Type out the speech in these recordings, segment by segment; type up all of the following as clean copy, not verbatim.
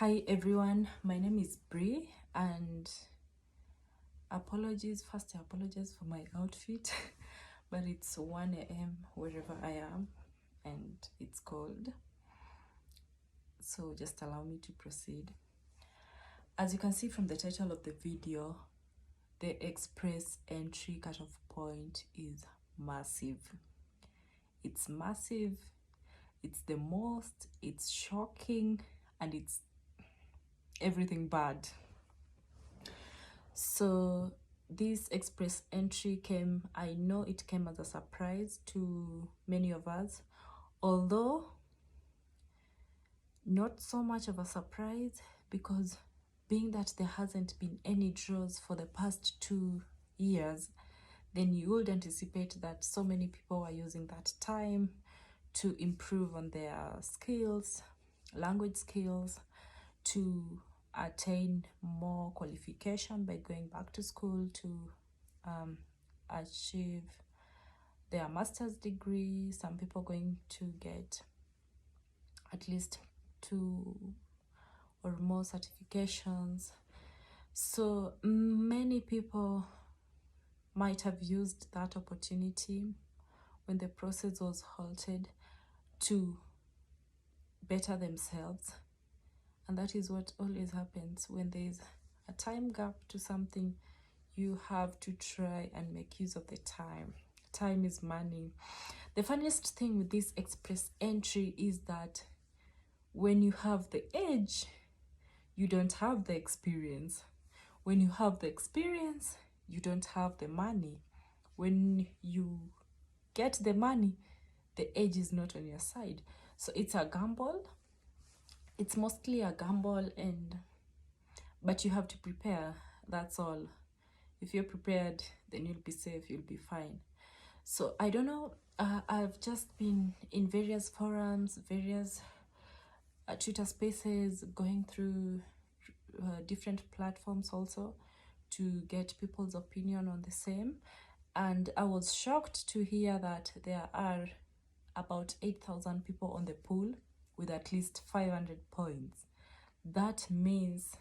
Hi everyone, my name is Bree, and apologies, first I apologize for my outfit but it's 1 a.m. wherever I am and it's cold, so just allow me to proceed. As you can see from the title of the video, the express entry cutoff point is massive. It's massive, it's the most, it's shocking, and it's everything bad. So this express entry came, I know it came as a surprise to many of us, although not so much of a surprise, because being that there hasn't been any draws for the past 2 years, then you would anticipate that so many people are using that time to improve on their skills, language skills, to attain more qualification by going back to school to achieve their master's degree. Some people going to get at least 2 or more certifications. So many people might have used that opportunity when the process was halted to better themselves. And that is what always happens when there is a time gap to something. You have to try and make use of the time. Time is money. The funniest thing with this express entry is that when you have the age, you don't have the experience. When you have the experience, you don't have the money. When you get the money, the age is not on your side. So it's a gamble. It's mostly a gamble, but you have to prepare, that's all. If you're prepared, then you'll be safe, you'll be fine. So I don't know, I've just been in various forums, various Twitter spaces, going through different platforms also to get people's opinion on the same. And I was shocked to hear that there are about 8,000 people on the pool with at least 500 points. That means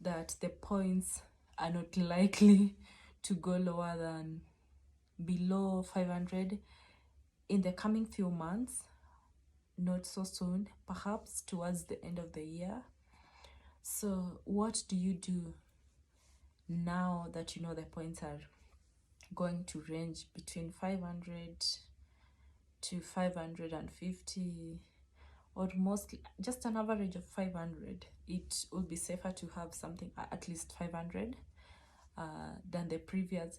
that the points are not likely to go lower than below 500 in the coming few months, not so soon, perhaps towards the end of the year. So what do you do now that you know the points are going to range between 500 to 550, or mostly just an average of 500? It would be safer to have something at least 500 than the previous.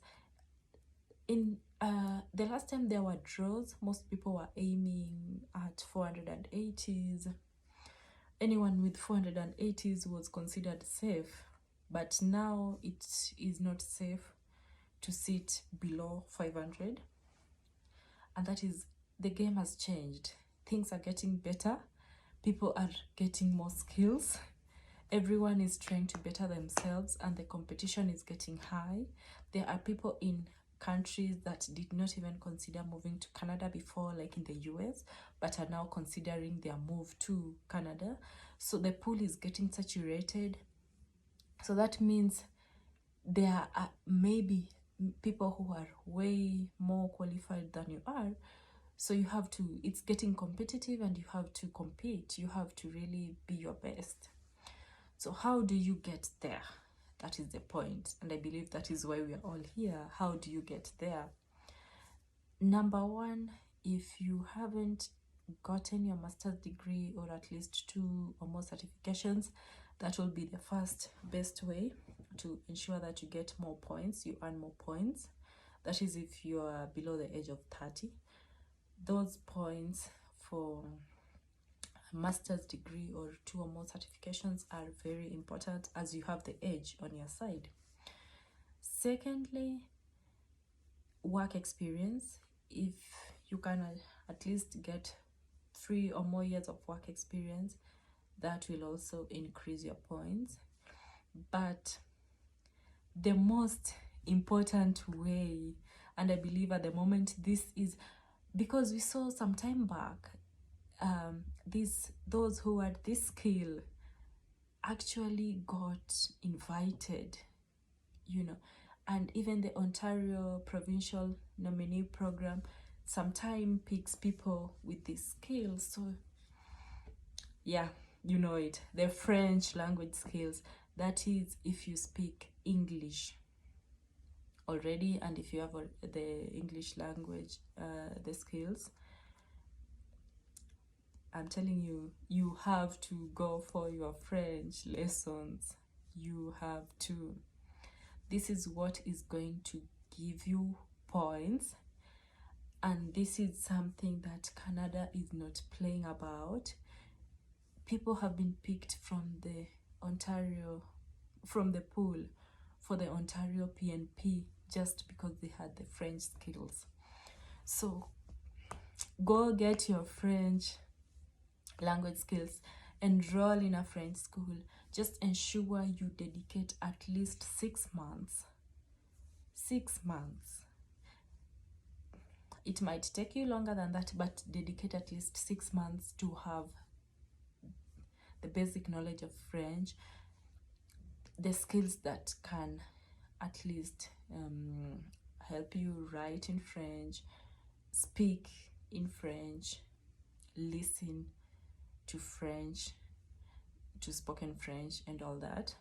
In the last time there were draws, most people were aiming at 480s. Anyone with 480s was considered safe, but now it is not safe to sit below 500. And that is, the game has changed. Things are getting better. People are getting more skills. Everyone is trying to better themselves, and the competition is getting high. There are people in countries that did not even consider moving to Canada before, like in the US, but are now considering their move to Canada. So the pool is getting saturated. So that means there are maybe people who are way more qualified than you are. So you have to, it's getting competitive and you have to compete. You have to really be your best. So how do you get there? That is the point. And I believe that is why we are all here. How do you get there? Number one, if you haven't gotten your master's degree or at least 2 or more certifications, that will be the first best way to ensure that you get more points, you earn more points. That is if you are below the age of 30. Those points for a master's degree or 2 or more certifications are very important, as you have the age on your side. Secondly, work experience. If you can at least get 3 or more years of work experience, that will also increase your points. But the most important way, and I believe at the moment this is, because we saw some time back, those who had this skill actually got invited, you know, and even the Ontario Provincial Nominee Program sometimes picks people with these skills. So yeah, you know it, the French language skills, that is if you speak English already, and if you have the English language, the skills, I'm telling you, you have to go for your French lessons. You have to. This is what is going to give you points, and this is something that Canada is not playing about. People have been picked from the Ontario, from the pool for the Ontario PNP just because they had the French skills. So go get your French language skills, enroll in a French school. Just ensure you dedicate at least 6 months. 6 months. It might take you longer than that, but dedicate at least 6 months to have the basic knowledge of French, the skills that can at least help you write in French, speak in French, listen to French, to spoken French and all that.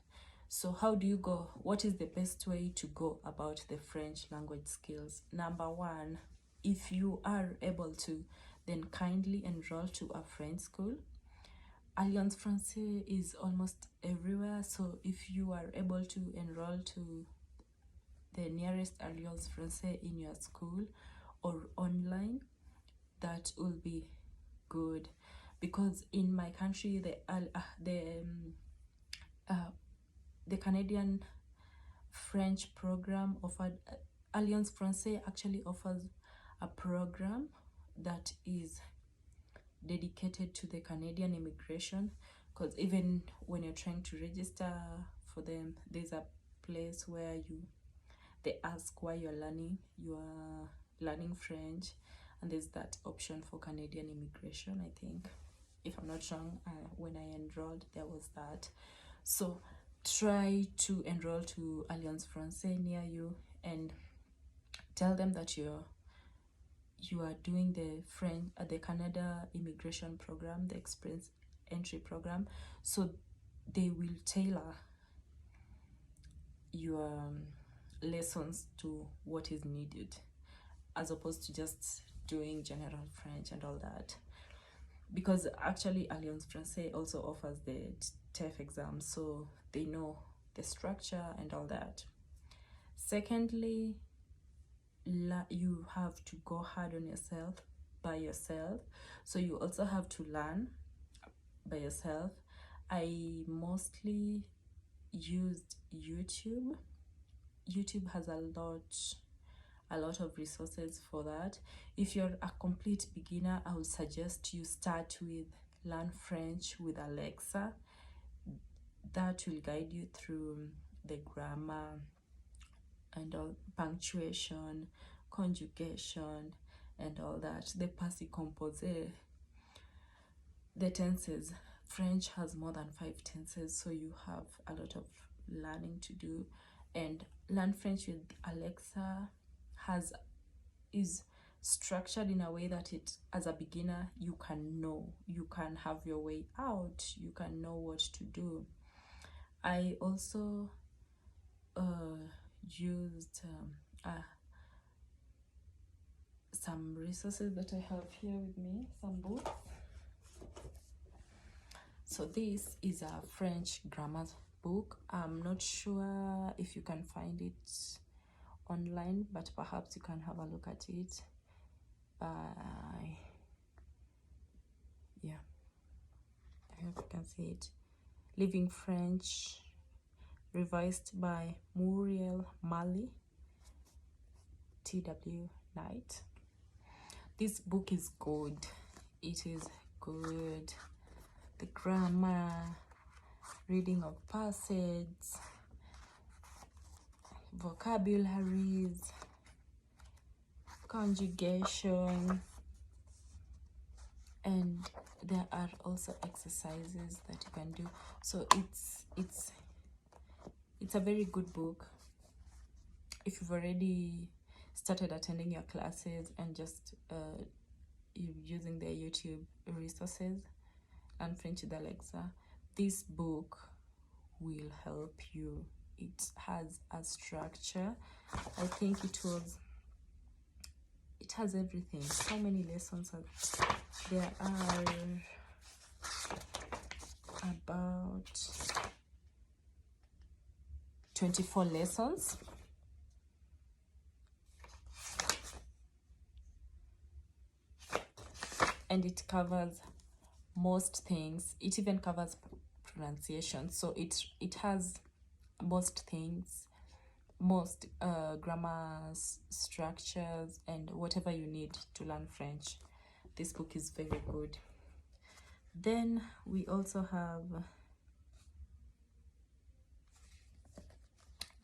So how do you go? What is the best way to go about the French language skills? Number one, if you are able to, then kindly enroll to a French school. Alliance Française is almost everywhere, so if you are able to enroll to the nearest Alliance Française in your school or online, that will be good. Because in my country, the Canadian French program offered, Alliance Française actually offers a program that is dedicated to the Canadian immigration, because even when you're trying to register for them, there's a place where they ask why you are learning French, and there's that option for Canadian immigration, I think, if I'm not wrong. When I enrolled, there was that. So try to enroll to Alliance Française near you and tell them that you are doing the French, the Canada immigration program, the express entry program. So they will tailor your lessons to what is needed, as opposed to just doing general French and all that. Because actually Alliance Française also offers the TEF exams, so they know the structure and all that. Secondly, you have to go hard on yourself, by yourself. So you also have to learn by yourself. I mostly used YouTube. YouTube has a lot of resources for that. If you're a complete beginner, I would suggest you start with Learn French with Alexa. That will guide you through the grammar and all, punctuation, conjugation and all that, the passé composé, the tenses. French has more than 5 tenses, so you have a lot of learning to do. And Learn French with Alexa is structured in a way that it, as a beginner, you can have your way out, you can know what to do. I also used some resources that I have here with me, some books. So this is a French grammar book. I'm not sure if you can find it online, but perhaps you can have a look at it. Yeah, I hope you can see it. Living French, revised by Muriel Mali, T.W. Knight. This book is good. It is good. The grammar, reading of passages, vocabularies, conjugation, and there are also exercises that you can do. So it's a very good book if you've already started attending your classes and just using their YouTube resources and French with Alexa. This book will help you. It has a structure. I think it has everything. How many lessons there are? About 24 lessons. And it covers most things. It even covers pronunciation. So it has most things, most grammar structures, and whatever you need to learn French. This book is very good. Then we also have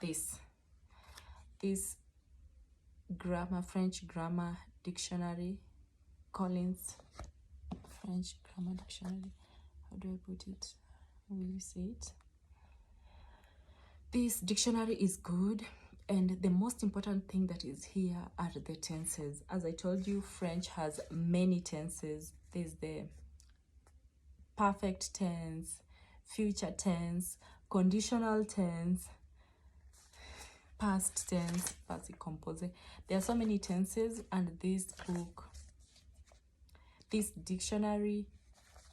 this French grammar dictionary, Collins French grammar dictionary. How do I put it? Will you see it? This dictionary is good, and the most important thing that is here are the tenses. As I told you, French has many tenses. There's the perfect tense, future tense, conditional tense, past tense, passive composite. There are so many tenses, and this dictionary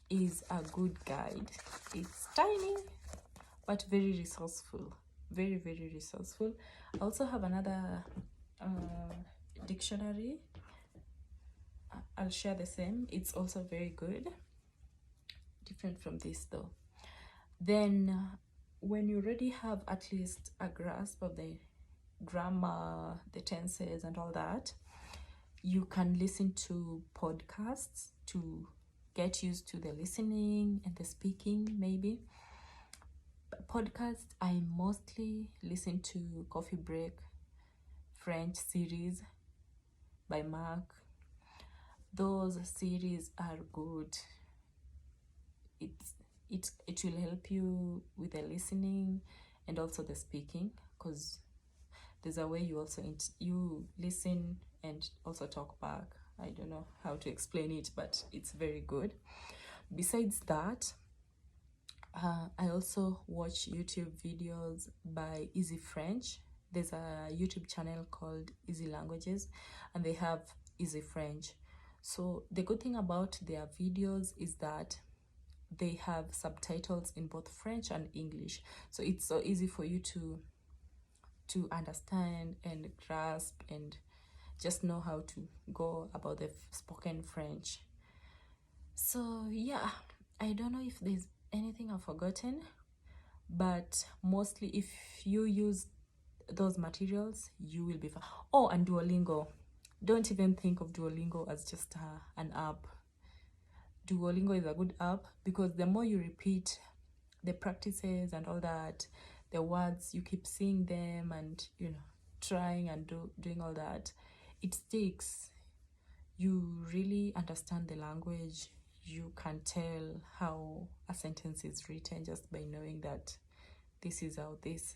is a good guide. It's tiny but very resourceful, very, very resourceful. I also have another dictionary. I'll share the same. It's also very good, different from this though. Then when you already have at least a grasp of the grammar, the tenses and all that, you can listen to podcasts to get used to the listening and the speaking. Maybe podcasts, I mostly listen to Coffee Break French series by Mark. Those series are good. It will help you with the listening and also the speaking, because there's a way you also you listen and also talk back. I don't know how to explain it, but it's very good. Besides that, I also watch YouTube videos by Easy French. There's a YouTube channel called Easy Languages, and they have Easy French. So the good thing about their videos is that they have subtitles in both French and English. So it's so easy for you to understand and grasp and just know how to go about the spoken French. So yeah, I don't know if there's anything I've forgotten, but mostly if you use those materials, you will be fine. Oh, and Duolingo. Don't even think of Duolingo as just an app. Duolingo is a good app because the more you repeat the practices and all that, the words, you keep seeing them and, you know, trying and doing all that, it sticks. You really understand the language. You can tell how a sentence is written just by knowing that this is how this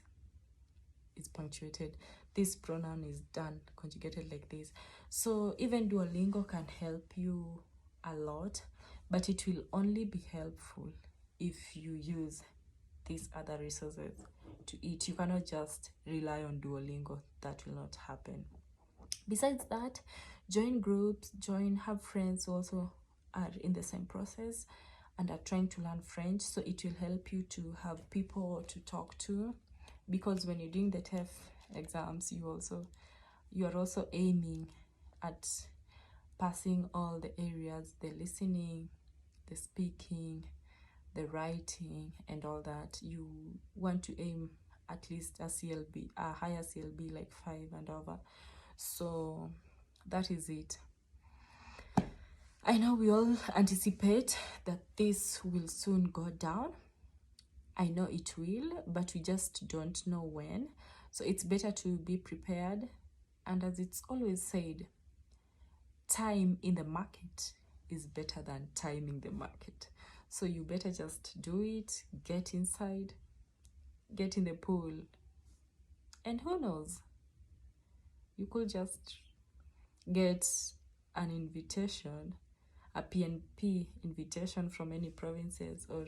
is punctuated, this pronoun is done conjugated like this. So even Duolingo can help you a lot, but it will only be helpful if you use these other resources to it. You cannot just rely on Duolingo. That will not happen. Besides that, join groups, have friends who also are in the same process and are trying to learn French. So it will help you to have people to talk to, because when you're doing the TEF exams, you are also aiming at passing all the areas, the listening, the speaking, the writing and all that. You want to aim at least a CLB, a higher CLB, like 5 and over. So that is it. I know we all anticipate that this will soon go down. I know it will, but we just don't know when. So it's better to be prepared. And as it's always said, time in the market is better than timing the market. So you better just do it, get inside, get in the pool, and who knows, you could just get an invitation, a PNP invitation from any provinces, or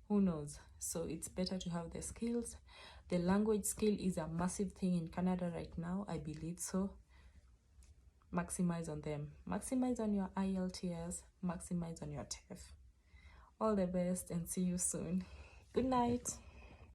who knows. So it's better to have the skills. The language skill is a massive thing in Canada right now, I believe so. Maximize on them. Maximize on your IELTS, maximize on your TEF. All the best and see you soon. Good night.